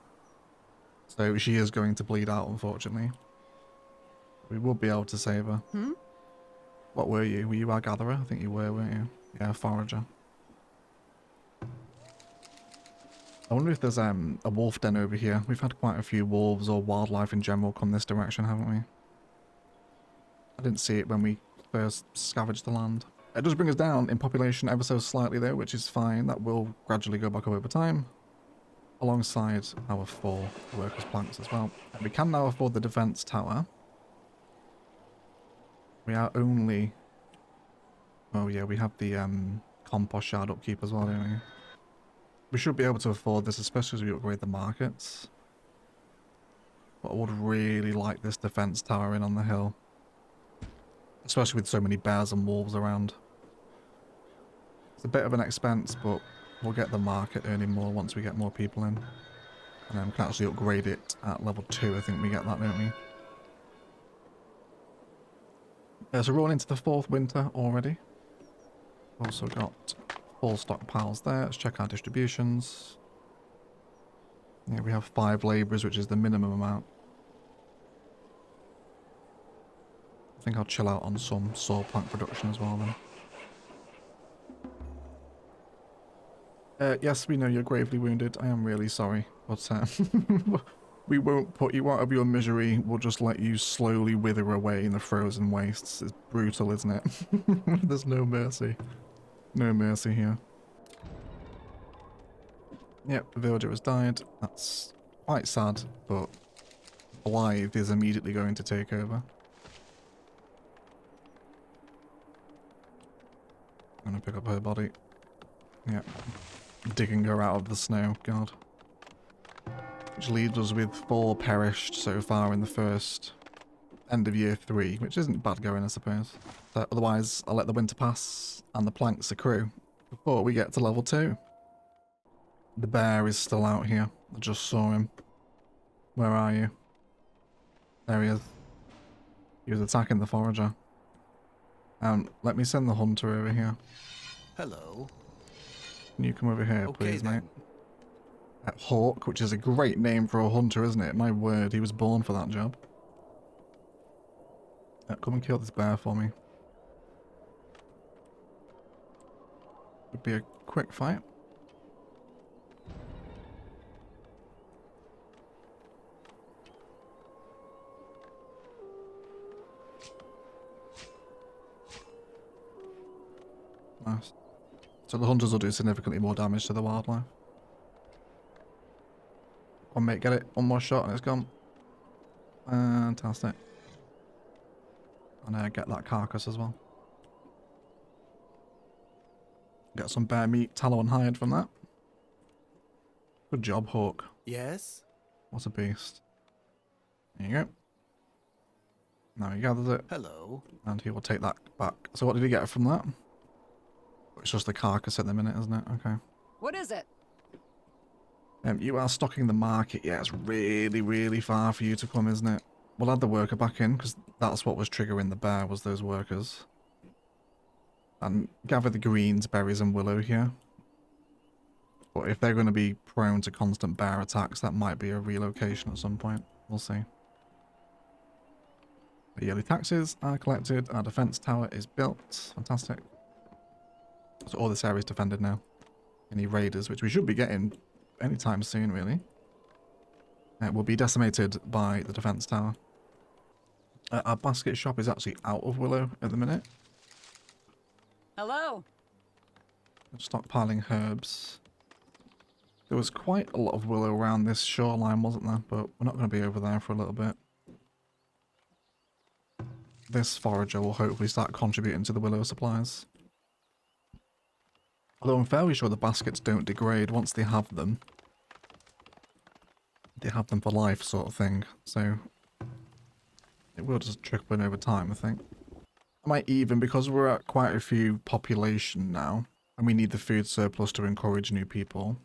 So she is going to bleed out, unfortunately. We will be able to save her. What were you? Were you our gatherer? I think you were, weren't you? Yeah, forager. I wonder if there's a wolf den over here. We've had quite a few wolves or wildlife in general come this direction, haven't we? I didn't see it when we first scavenged the land. It does bring us down in population ever so slightly though, which is fine. That will gradually go back up over time, alongside our 4 workers' planks as well. We can now afford the defense tower. We are only Oh yeah, we have the compost shard upkeep as well, don't we? We should be able to afford this, especially as we upgrade the markets. But I would really like this defense tower in on the hill. Especially with so many bears and wolves around. It's a bit of an expense, but we'll get the market earning more once we get more people in. And then we can actually upgrade it at level 2, I think we get that, don't we? So we're rolling into the 4th winter already. Also got full stockpiles there. Let's check our distributions. Yeah, we have 5 labourers, which is the minimum amount. I think I'll chill out on some saw plank production as well then. Yes, we know you're gravely wounded. I am really sorry, but we won't put you out of your misery. We'll just let you slowly wither away in the frozen wastes. It's brutal, isn't it? There's no mercy. No mercy here. Yep, the villager has died. That's quite sad, but Blythe is immediately going to take over. I'm gonna pick up her body. Yep. Digging her out of the snow, god. Which leaves us with 4 perished so far in the first end of year 3, which isn't bad going, I suppose. So otherwise, I'll let the winter pass and the planks accrue before we get to level 2. The bear is still out here. I just saw him. Where are you? There he is. He was attacking the forager. Let me send the hunter over here. Hello. Can you come over here, Okay, please, then. mate? Hawk, which is a great name for a hunter, isn't it? My word, he was born for that job. Come and kill this bear for me. Would be a quick fight. Nice. So the hunters will do significantly more damage to the wildlife. One mate, get it. One more shot and it's gone. Fantastic. And get that carcass as well. Get some bear meat, tallow and hide from that. Good job, Hawk. Yes? What a beast. There you go. Now he gathers it. Hello. And he will take that back. So what did he get from that? It's just the carcass at the minute, isn't it? Okay. What is it? You are stocking the market. Yeah, it's really, really far for you to come, isn't it? We'll add the worker back in, because that's what was triggering the bear, was those workers. And gather the greens, berries and willow here. But if they're going to be prone to constant bear attacks, that might be a relocation at some point. We'll see. The yearly taxes are collected. Our defense tower is built. Fantastic. So all this area is defended now. Any raiders, which we should be getting anytime soon, really. Will be decimated by the defense tower. Our basket shop is actually out of willow at the minute. Hello. Stockpiling herbs. There was quite a lot of willow around this shoreline, wasn't there? But we're not going to be over there for a little bit. This forager will hopefully start contributing to the willow supplies. Although I'm fairly sure the baskets don't degrade once they have them. They have them for life sort of thing. So it will just trickle in over time, I think. I might even, because we're at quite a few population now, and we need the food surplus to encourage new people,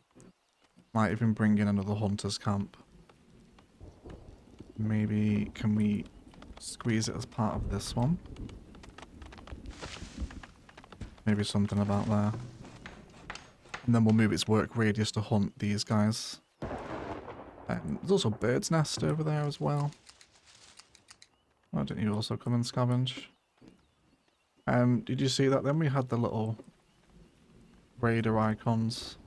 might even bring in another hunter's camp. Maybe, can we squeeze it as part of this one? Maybe something about there. And then we'll move its work radius to hunt these guys. There's also a bird's nest over there as well. Why don't you also come and scavenge? Did you see that then? We had the little raider icons.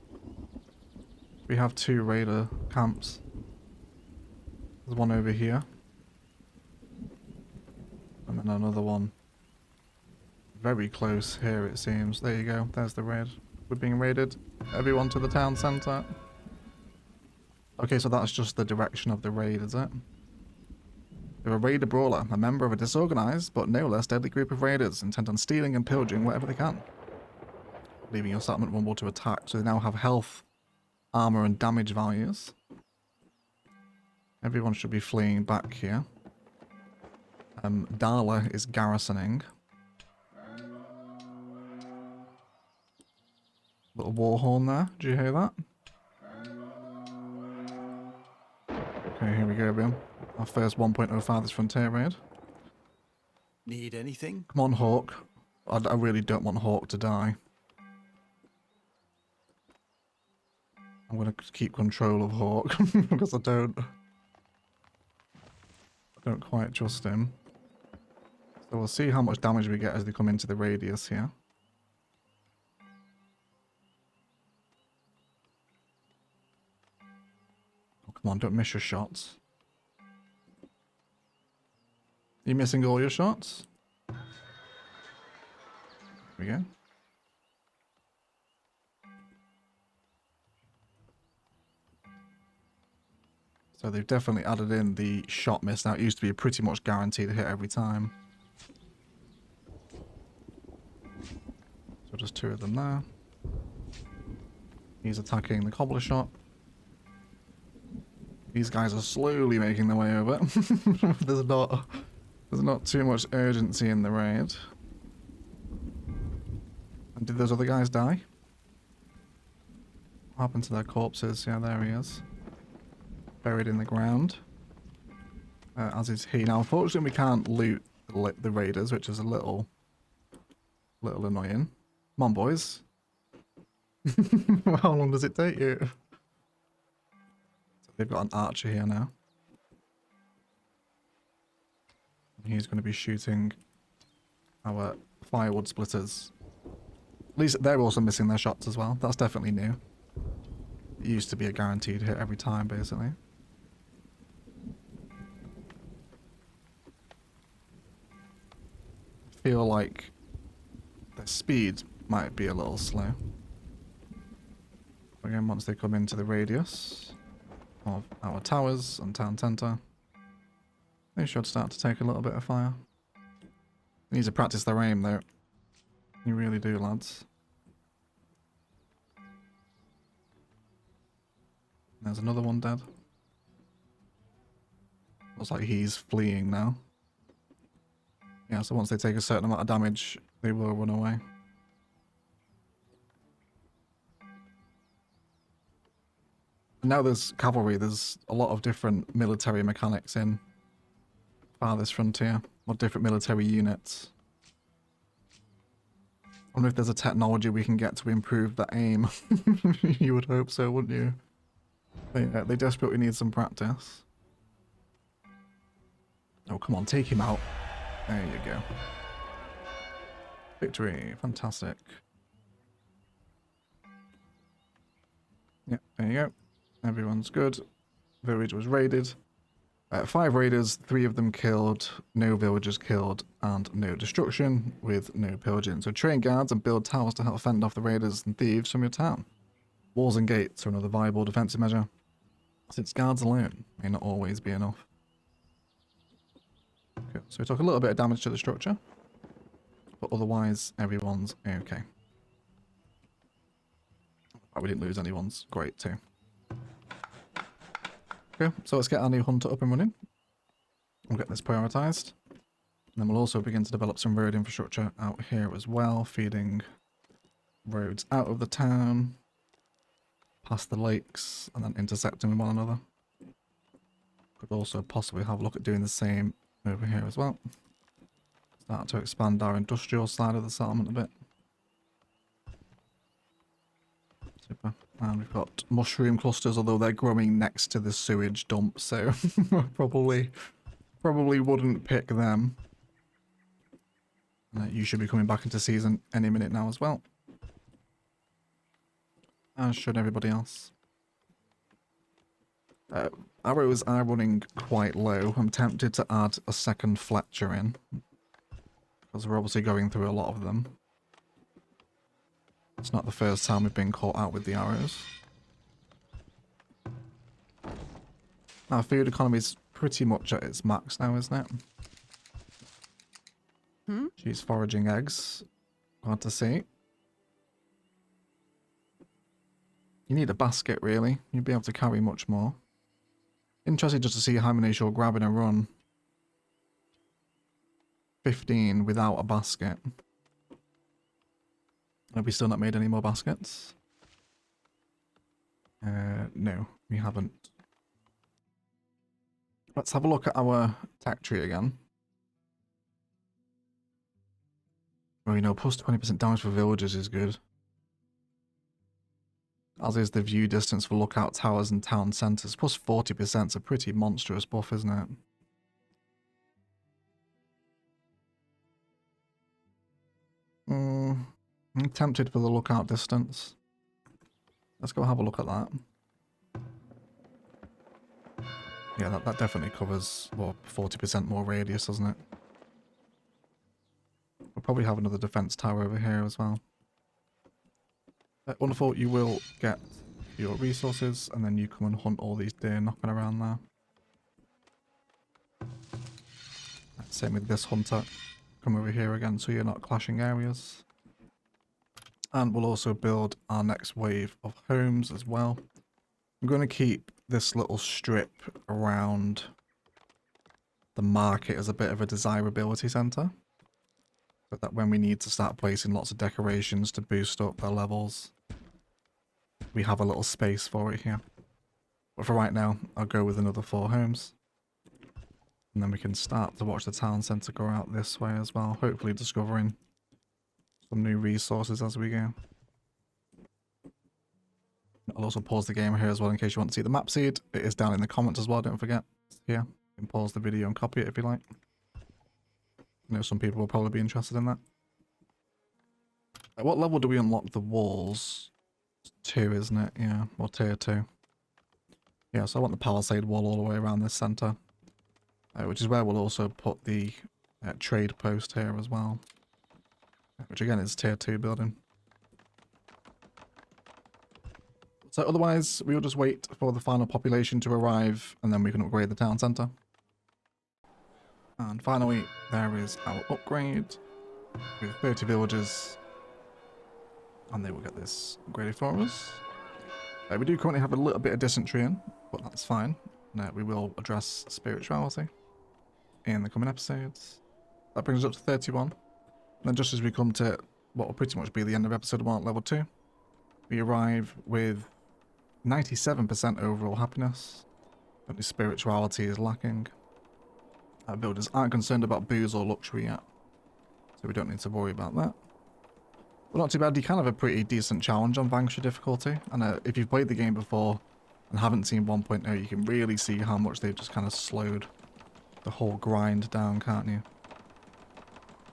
We have 2 raider camps. There's one over here. And then another one very close here, it seems. There you go. There's the raid. We're being raided. Everyone to the town centre. Okay, so that's just the direction of the raid, is it? They're a raider brawler, a member of a disorganized but no less deadly group of raiders intent on stealing and pillaging whatever they can, leaving your settlement vulnerable to attack. So they now have health, armor, and damage values. Everyone should be fleeing back here. Darla is garrisoning. Little war horn there. Did you hear that? Okay, here we go, everyone. Our first 1.0 Farthest Frontier raid. Need anything? Come on, Hawk. I really don't want Hawk to die. I'm going to keep control of Hawk because I don't quite trust him. So we'll see how much damage we get as they come into the radius here. Oh, come on, don't miss your shots. You missing all your shots? Here we go. So they've definitely added in the shot miss. Now it used to be pretty much guaranteed hit every time. So just 2 of them there. He's attacking the cobbler shot. These guys are slowly making their way over. There's not too much urgency in the raid. And did those other guys die? What happened to their corpses? Yeah, there he is. Buried in the ground. As is he. Now, unfortunately, we can't loot the raiders, which is a little annoying. Come on, boys. How long does it take you? So they've got an archer here now. He's going to be shooting our firewood splitters. At least they're also missing their shots as well. That's definitely new. It used to be a guaranteed hit every time, basically. I feel like their speed might be a little slow. Again, once they come into the radius of our towers and town centre, they should start to take a little bit of fire. They need to practice their aim, though. You really do, lads. There's another one dead. Looks like he's fleeing now. Yeah, so once they take a certain amount of damage, they will run away. Now there's cavalry, there's a lot of different military mechanics in Farthest Frontier, or different military units. I wonder if there's a technology we can get to improve the aim. You would hope so, wouldn't you? They desperately need some practice. Oh, come on, take him out. There you go. Victory, fantastic. Yep, there you go. Everyone's good. Village was raided. 5 raiders, 3 of them killed, no villagers killed, and no destruction, with no pillaging. So train guards and build towers to help fend off the raiders and thieves from your town. Walls and gates are another viable defensive measure, since guards alone may not always be enough. Okay, so we took a little bit of damage to the structure, but otherwise everyone's okay. We didn't lose anyone's great too. Okay, so let's get our new hunter up and running. We'll get this prioritized. And then we'll also begin to develop some road infrastructure out here as well, feeding roads out of the town, past the lakes, and then intersecting with one another. Could also possibly have a look at doing the same over here as well. Start to expand our industrial side of the settlement a bit. Super. And we've got mushroom clusters, although they're growing next to the sewage dump, so probably wouldn't pick them. You should be coming back into season any minute now as well. As should everybody else. Arrows are running quite low. I'm tempted to add a second Fletcher in, because we're obviously going through a lot of them. It's not the first time we've been caught out with the arrows. Our food economy is pretty much at its max now, isn't it? Hmm? She's foraging eggs. Hard to see. You need a basket, really. You'd be able to carry much more. Interesting just to see how many she'll grab in a run. 15 without a basket. Have we still not made any more baskets? No, we haven't. Let's have a look at our tech tree again. Well, you know, plus 20% damage for villagers is good. As is the view distance for lookout towers and town centres. Plus 40% is a pretty monstrous buff, isn't it? I'm tempted for the lookout distance. Let's go have a look at that. Yeah, that definitely covers, well, 40% more radius, doesn't it? We'll probably have another defense tower over here as well. Wonderful, you will get your resources, and then you come and hunt all these deer knocking around there. Same with this hunter. Come over here again so you're not clashing areas. And we'll also build our next wave of homes as well. I'm going to keep this little strip around the market as a bit of a desirability centre. So that when we need to start placing lots of decorations to boost up their levels, we have a little space for it here. But for right now, I'll go with another 4 homes. And then we can start to watch the town centre go out this way as well, hopefully discovering some new resources as we go. I'll also pause the game here as well in case you want to see the map seed. It is down in the comments as well, don't forget. Here, you can pause the video and copy it if you like. I know some people will probably be interested in that. At what level do we unlock the walls? It's 2, isn't it? Yeah, or tier 2. Yeah, so I want the palisade wall all the way around this centre. Which is where we'll also put the trade post here as well. Which again is tier 2 building. So otherwise, we'll just wait for the final population to arrive and then we can upgrade the town centre. And finally, there is our upgrade with 30 villagers. And they will get this upgraded for us. We do currently have a little bit of dysentery in, but that's fine. We will address spirituality in the coming episodes. That brings us up to 31. And then just as we come to what will pretty much be the end of episode 1 at level 2, we arrive with 97% overall happiness. Only spirituality is lacking. Our builders aren't concerned about booze or luxury yet, so we don't need to worry about that. But not too bad. You can have a pretty decent challenge on Vanquisher difficulty, and if you've played the game before and haven't seen 1.0, you can really see how much they've just kind of slowed the whole grind down, can't you?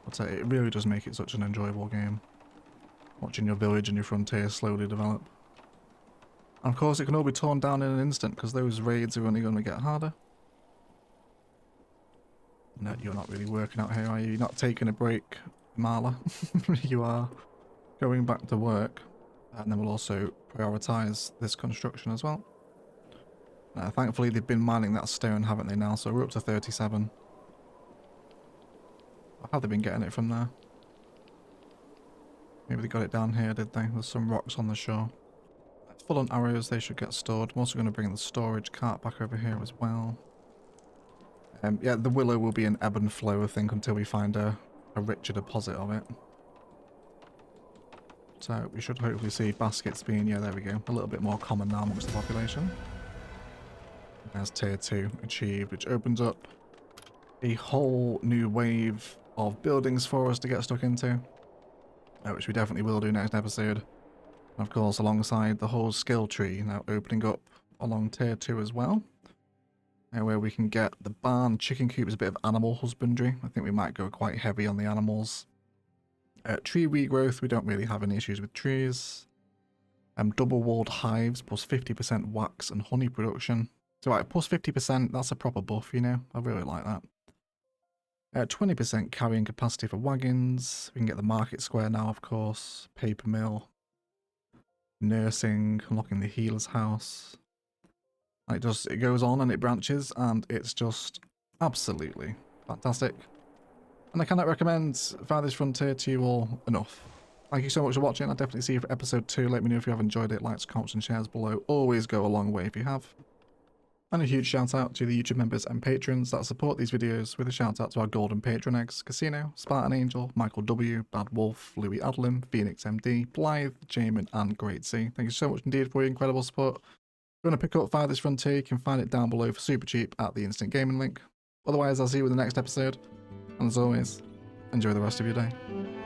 But it really does make it such an enjoyable game, watching your village and your frontier slowly develop. And of course it can all be torn down in an instant, because those raids are only going to get harder. No, you're not really working out here, are you? You're not taking a break, Marla. You are going back to work. And then we'll also prioritise this construction as well. Thankfully they've been mining that stone, haven't they now? So we're up to 37. How have they been getting it from there? Maybe they got it down here, did they? There's some rocks on the shore. Full on arrows, they should get stored. I'm also going to bring the storage cart back over here as well. Yeah, the willow will be an ebb and flow, I think, until we find a richer deposit of it. So we should hopefully see baskets being, yeah, there we go, a little bit more common now amongst the population. There's tier 2 achieved, which opens up a whole new wave of buildings for us to get stuck into. Which we definitely will do next episode. And of course, alongside the whole skill tree now opening up along tier 2 as well. Where we can get the barn. Chicken coop is a bit of animal husbandry. I think we might go quite heavy on the animals. Tree regrowth, we don't really have any issues with trees. Double walled hives, plus 50% wax and honey production. So right, plus 50%, that's a proper buff, you know. I really like that. 20% carrying capacity for wagons. We can get the market square now, of course. Paper mill. Nursing, unlocking the healer's house. And it goes on and it branches, and it's just absolutely fantastic. And I cannot recommend Farthest Frontier to you all enough. Thank you so much for watching. I'll definitely see you for episode 2. Let me know if you have enjoyed it. Likes, comments, and shares below always go a long way if you have. And a huge shout out to the YouTube members and patrons that support these videos, with a shout out to our golden patron eggs: Casino, Spartan Angel, Michael W, Bad Wolf, Louis Adlin, Phoenix MD, Blythe, Jamin, and Great C. Thank you so much indeed for your incredible support. If you want to pick up Farthest Frontier, you can find it down below for super cheap at the Instant Gaming link. Otherwise, I'll see you in the next episode. And as always, enjoy the rest of your day.